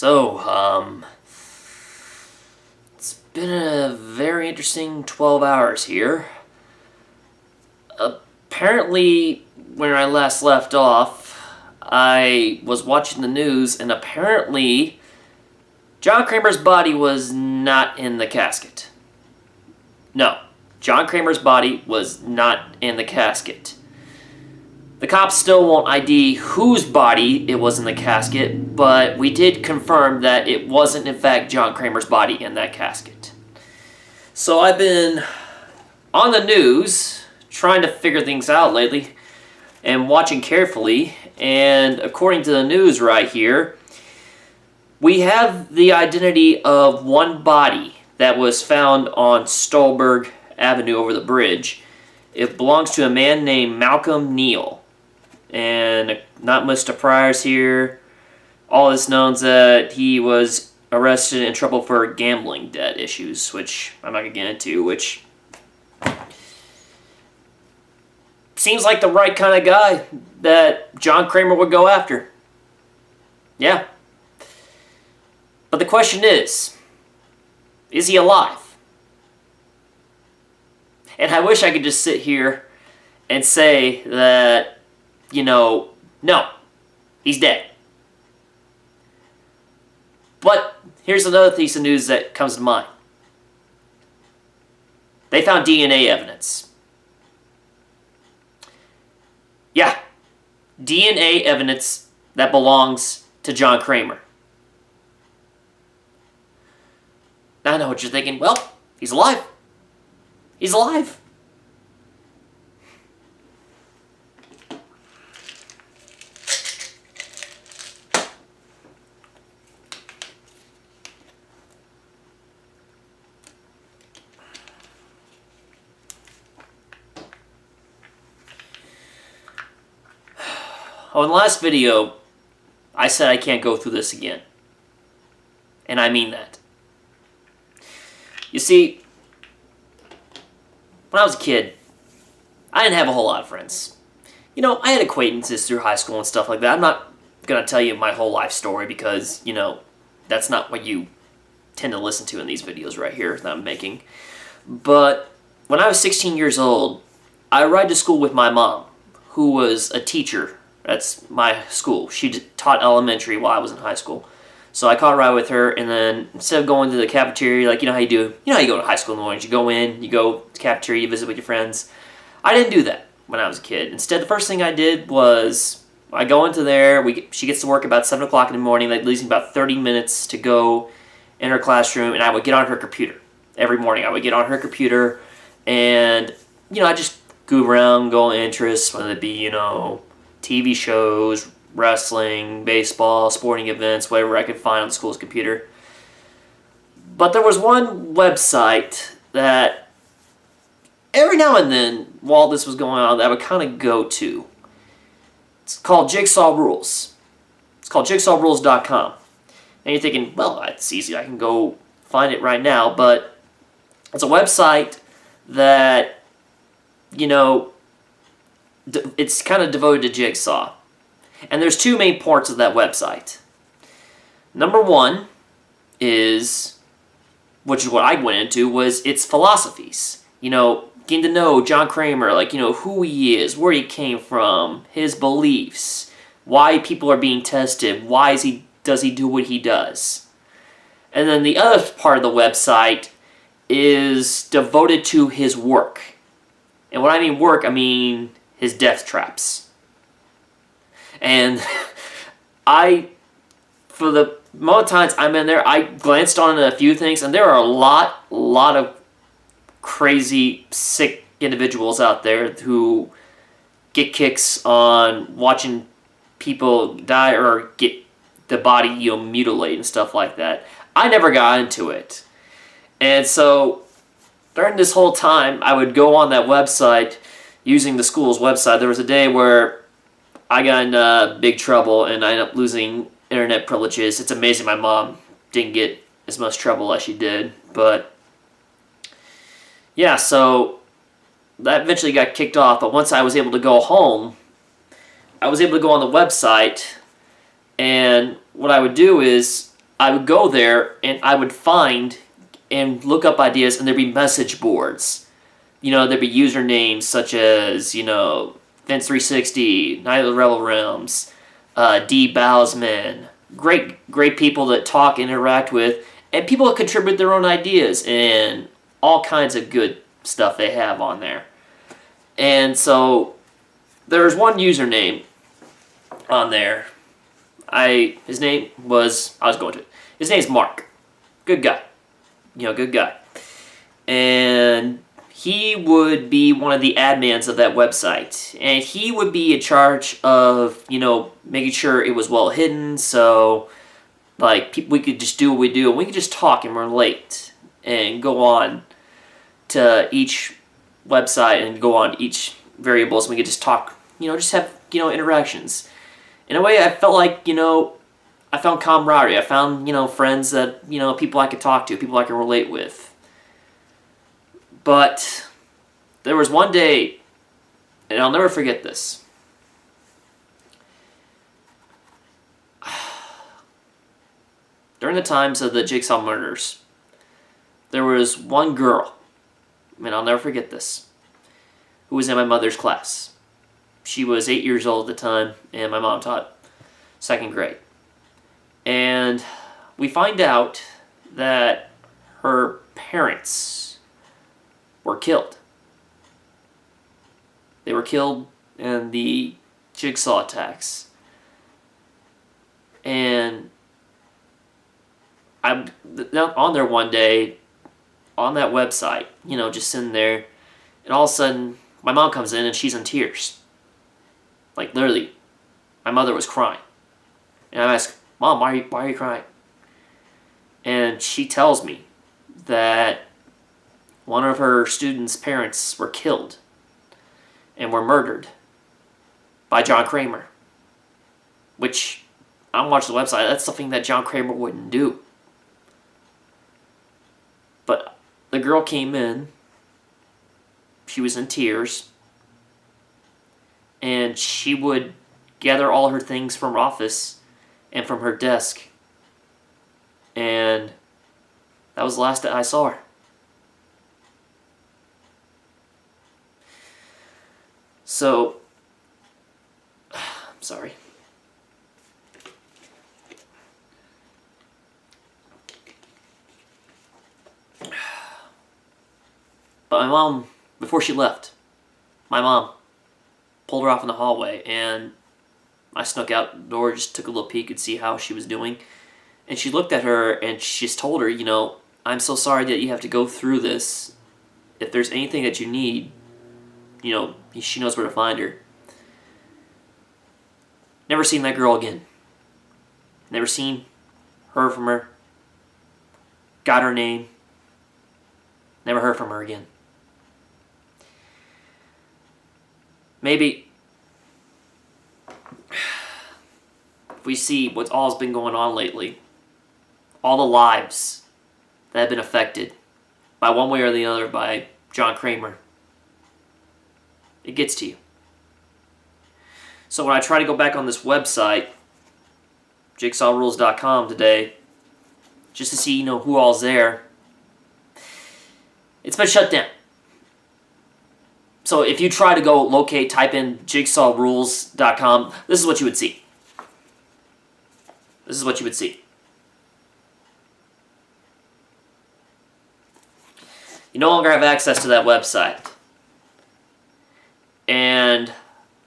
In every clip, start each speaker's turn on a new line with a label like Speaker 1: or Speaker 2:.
Speaker 1: So, it's been a very interesting 12 hours here. Apparently, when I last left off, I was watching the news, and apparently, John Kramer's body was not in the casket. No, John Kramer's body was not in the casket. The cops still won't ID whose body it was in the casket, but we did confirm that it wasn't in fact John Kramer's body in that casket. So I've been on the news trying to figure things out lately and watching carefully, and according to the news right here, we have the identity of one body that was found on Stolberg Avenue over the bridge. It belongs to a man named Malcolm Neal. And not much surprise here. All is known that he was arrested in trouble for gambling debt issues, which I'm not going to get into, which seems like the right kind of guy that John Kramer would go after. Yeah. But the question is he alive? And I wish I could just sit here and say that, no, he's dead. But here's another piece of news that comes to mind. They found DNA evidence. Yeah, DNA evidence that belongs to John Kramer. Now I know what you're thinking. Well, he's alive. He's alive. Oh, in the last video, I said I can't go through this again. And I mean that. You see, when I was a kid, I didn't have a whole lot of friends. I had acquaintances through high school and stuff like that. I'm not going to tell you my whole life story because, that's not what you tend to listen to in these videos right here that I'm making. But when I was 16 years old, I ride to school with my mom, who was a teacher. That's my school. She taught elementary while I was in high school. So I caught a ride with her, and then instead of going to the cafeteria, like, how you do, how you go to high school in the mornings, you go in, you go to the cafeteria, you visit with your friends. I didn't do that when I was a kid. Instead, the first thing I did was, I go into there, she gets to work about 7 o'clock in the morning, that leaves me about 30 minutes to go in her classroom, and I would get on her computer. Every morning I would get on her computer, and, I just goof around, go on interests, whether it be, TV shows, wrestling, baseball, sporting events, whatever I could find on the school's computer. But there was one website that every now and then, while this was going on, that I would kind of go to. It's called Jigsaw Rules. It's called jigsawrules.com. And you're thinking, well, that's easy. I can go find it right now. But it's a website that, it's kind of devoted to Jigsaw. And there's two main parts of that website. Number one is, which is what I went into, was its philosophies. Getting to know John Kramer, who he is, where he came from, his beliefs, why people are being tested, why does he do what he does. And then the other part of the website is devoted to his work. And when I mean work, I mean his death traps. And for the amount of times I'm in there, I glanced on a few things, and there are a lot of crazy, sick individuals out there who get kicks on watching people die or get the body, mutilated and stuff like that. I never got into it. And so during this whole time, I would go on that website using the school's website. There was a day where I got in big trouble and I ended up losing internet privileges. It's amazing my mom didn't get as much trouble as she did. But yeah, so that eventually got kicked off. But once I was able to go home, I was able to go on the website, and what I would do is I would go there and I would find and look up ideas, and there'd be message boards. There'd be usernames such as, Vince360, Night of the Rebel Realms, D. Bowsman. Great people that talk, interact with, and people that contribute their own ideas and all kinds of good stuff they have on there. And so there's one username on there. His name's Mark. Good guy. Good guy. And he would be one of the admins of that website. And he would be in charge of, making sure it was well hidden, so we could just do what we do, and we could just talk and relate and go on to each website and go on each variables, and we could just talk, just have, interactions. In a way, I felt like, I found camaraderie. I found, friends that, people I could talk to, people I could relate with. But there was one day, and I'll never forget this. During the times of the Jigsaw murders, there was one girl, and I'll never forget this, who was in my mother's class. She was 8 years old at the time, and my mom taught 2nd grade. And we find out that her parents were killed. They were killed in the Jigsaw attacks. And I'm on there one day, on that website, just sitting there, and all of a sudden, my mom comes in and she's in tears. Like, literally, my mother was crying. And I ask, Mom, why are you crying? And she tells me that one of her students' parents were killed and were murdered by John Kramer. Which, I'm watching the website, that's something that John Kramer wouldn't do. But the girl came in, she was in tears, and she would gather all her things from her office and from her desk. And that was the last that I saw her. So, I'm sorry. But my mom, before she left, my mom pulled her off in the hallway, and I snuck out the door, just took a little peek and see how she was doing. And she looked at her and she just told her, I'm so sorry that you have to go through this. If there's anything that you need, she knows where to find her. Never seen that girl again. Never seen her from her. Got her name. Never heard from her again. Maybe if we see what's all's been going on lately, all the lives that have been affected by one way or the other by John Kramer, it gets to you. So when I try to go back on this website, jigsawrules.com today, just to see, who all's there, it's been shut down. So if you try to go type in jigsawrules.com, this is what you would see. This is what you would see. You no longer have access to that website. And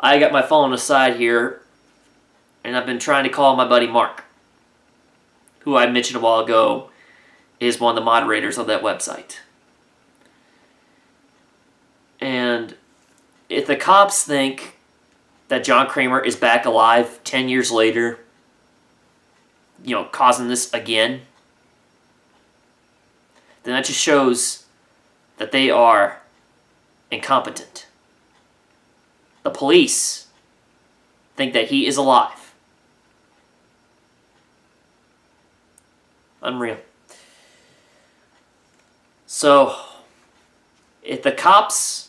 Speaker 1: I got my phone aside here, and I've been trying to call my buddy Mark, who I mentioned a while ago is one of the moderators of that website. And if the cops think that John Kramer is back alive 10 years later, causing this again, then that just shows that they are incompetent. The police think that he is alive. Unreal. So, if the cops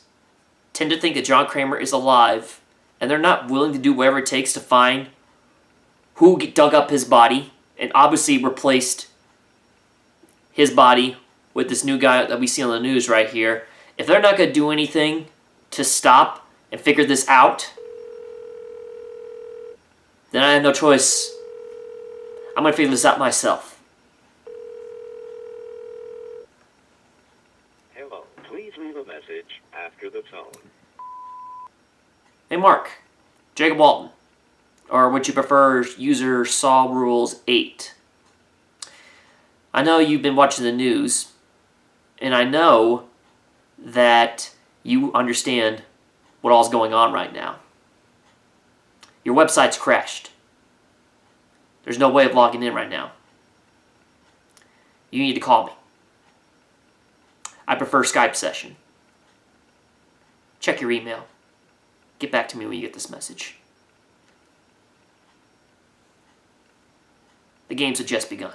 Speaker 1: tend to think that John Kramer is alive, and they're not willing to do whatever it takes to find who dug up his body, and obviously replaced his body with this new guy that we see on the news right here, if they're not going to do anything to stop and figure this out, then I have no choice. I'm going to figure this out myself.
Speaker 2: Hello, please leave a message after the tone.
Speaker 1: Hey Mark, Jacob Walton, or would you prefer user Saw Rules 8? I know you've been watching the news, and I know that you understand what all's going on right now. Your website's crashed. There's no way of logging in right now. You need to call me. I prefer Skype session. Check your email. Get back to me when you get this message. The games have just begun.